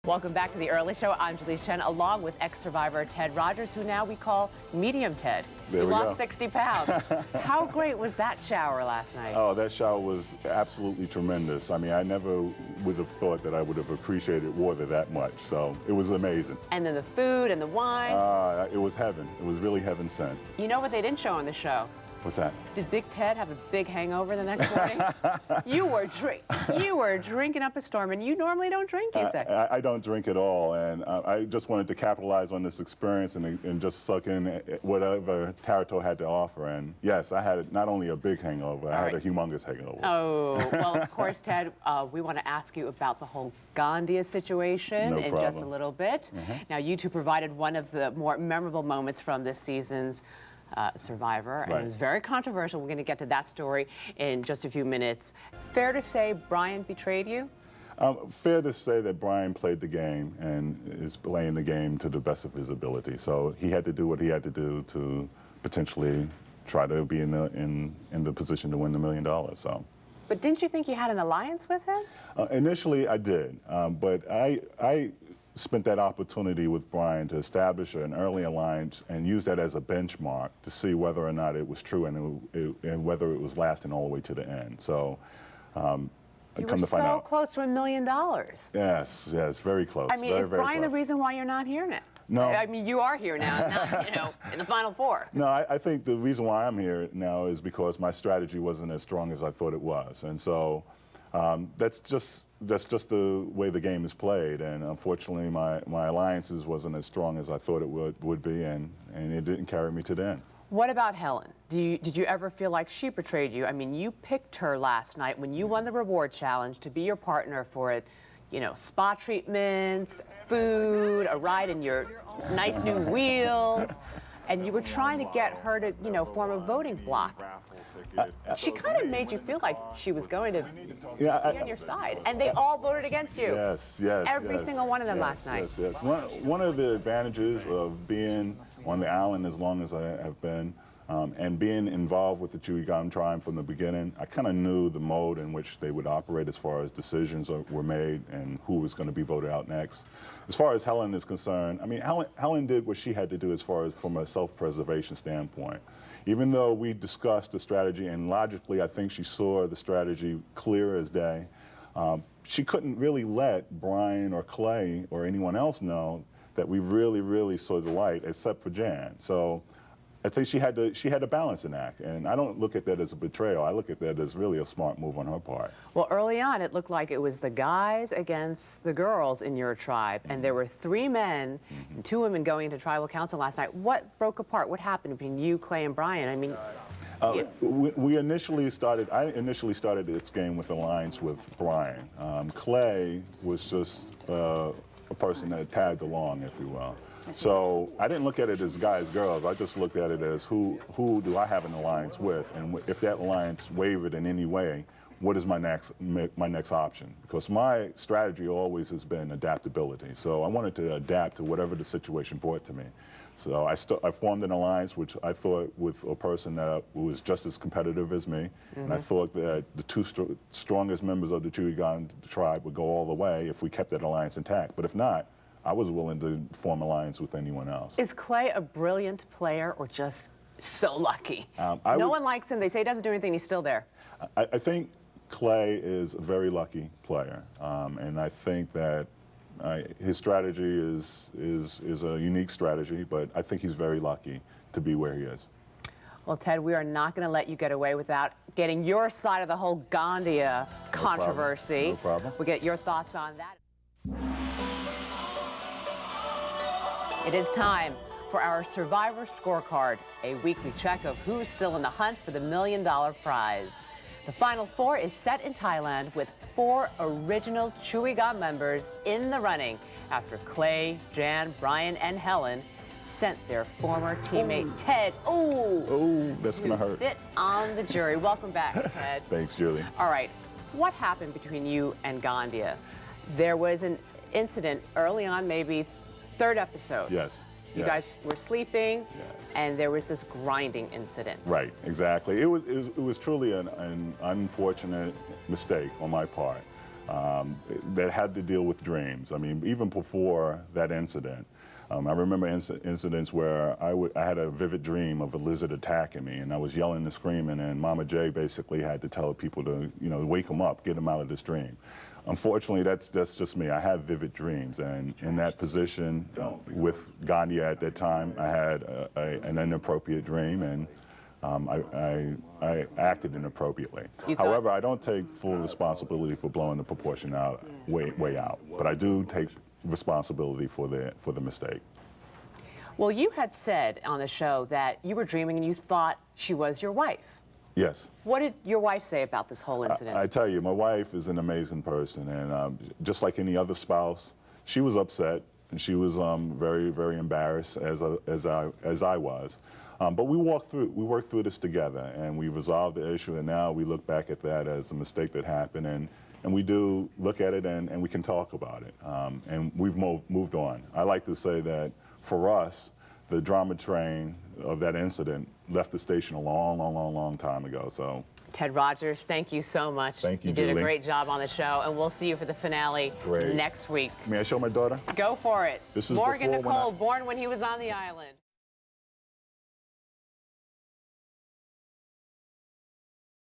Welcome back to The Early Show. I'm Julie Chen, along with ex-survivor Ted Rogers, who now we call Medium Ted. There he we lost go. 60 pounds. How great was that shower last night? Oh, that shower was absolutely tremendous. I mean, I never would have thought that I would have appreciated water that much. So it was amazing. And then the food and the wine. It was heaven. It was really heaven sent. You know what they didn't show on the show? What's that? Did Big Ted have a big hangover the next morning? You were drinking up a storm, and you normally don't drink, you say. I don't drink at all, and I just wanted to capitalize on this experience and just suck in whatever Tarito had to offer. And yes, I had not only a big hangover, I had a humongous hangover. Oh, well, of course, Ted, we want to ask you about the whole Gandia situation in just a little bit. Now, you two provided one of the more memorable moments from this season's Survivor, and it was very controversial. We're going to get to that story in just a few minutes. Fair to say Brian betrayed you? Fair to say that Brian played the game and is playing the game to the best of his ability. So he had to do what he had to do to potentially try to be in the position to win the $1 million. So. But didn't you think you had an alliance with him? Initially, I did, but I spent that opportunity with Brian to establish an early alliance and use that as a benchmark to see whether or not it was true and whether it was lasting all the way to the end. So, you were so close to $1 million. Yes, very close. I mean, is Brian the reason why you're not here now? No. I mean, you are here now, not, in the Final Four. No, I think the reason why I'm here now is because my strategy wasn't as strong as I thought it was. And so that's just the way the game is played. And unfortunately, my alliances wasn't as strong as I thought it would be, and it didn't carry me to the end. What about Helen? Did you ever feel like she betrayed you? I mean, you picked her last night when you won the reward challenge to be your partner for it. You know, spa treatments, food, a ride in your nice new wheels, and you were trying to get her to, form a voting bloc. She kind of made you feel like she was going to be on your side, and they all voted against you. Yes. Every single one of them last night. Yes. One of the advantages of being on the island as long as I have been, and being involved with the Chuigam tribe from the beginning, I kind of knew the mode in which they would operate as far as decisions were made and who was going to be voted out next. As far as Helen is concerned, I mean, Helen did what she had to do as far as from a self-preservation standpoint. Even though we discussed the strategy, and logically I think she saw the strategy clear as day, she couldn't really let Brian or Clay or anyone else know that we really saw the light, except for Jan. So I think she had to balance an act, and I don't look at that as a betrayal. I look at that as really a smart move on her part. Well, early on, it looked like it was the guys against the girls in your tribe, and there were 3 men and 2 women going into tribal council last night. What broke apart? What happened between you, Clay, and Brian? I mean, I initially started this game with alliance with Brian. Clay was just a person that tagged along, if you will. So I didn't look at it as guys, girls. I just looked at it as who do I have an alliance with, and if that alliance wavered in any way, what is my next option? Because my strategy always has been adaptability. So I wanted to adapt to whatever the situation brought to me. So I formed an alliance, which I thought with a person that was just as competitive as me, and I thought that the 2 strongest members of the Chuigam tribe would go all the way if we kept that alliance intact. But if not, I was willing to form alliance with anyone else. Is Clay a brilliant player or just so lucky? No one likes him. They say he doesn't do anything. He's still there. I think Clay is a very lucky player, and I think that his strategy is a unique strategy, but I think he's very lucky to be where he is. Well, Ted, we are not going to let you get away without getting your side of the whole Gandia controversy. No problem. We'll get your thoughts on that. It is time for our Survivor Scorecard, a weekly check of who's still in the hunt for the $1 million prize. The Final Four is set in Thailand with 4 original Chuigam members in the running after Clay, Jan, Brian, and Helen sent their former teammate Ted, that's gonna hurt, to sit on the jury. Welcome back, Ted. Thanks, Julie. All right, what happened between you and Gandia? There was an incident early on, maybe 3rd episode. Yes. You guys were sleeping, and there was this grinding incident. Right, exactly. It was truly an unfortunate mistake on my part. that had to deal with dreams. I mean, even before that incident, I remember incidents where I had a vivid dream of a lizard attacking me, and I was yelling and screaming, and Mama J basically had to tell people to, wake them up, get them out of this dream. Unfortunately, that's just me. I have vivid dreams, and in that position with Gandhi at that time, I had an inappropriate dream, and I acted inappropriately. However, I don't take full responsibility for blowing the proportion out way out, but I do take responsibility for the mistake. Well, you had said on the show that you were dreaming and you thought she was your wife. Yes. What did your wife say about this whole incident? I tell you, my wife is an amazing person, and just like any other spouse, she was upset and she was very, very embarrassed, as I was. But we worked through this together, and we resolved the issue, and now we look back at that as a mistake that happened, and we do look at it, and we can talk about it, and we've moved on. I like to say that for us, the drama train of that incident left the station a long time ago. So, Ted Rogers, thank you so much. Thank you, You did Julie. a great job on the show, and we'll see you for the finale next week. May I show my daughter? Go for it. This is Morgan before when Nicole, born when he was on the island.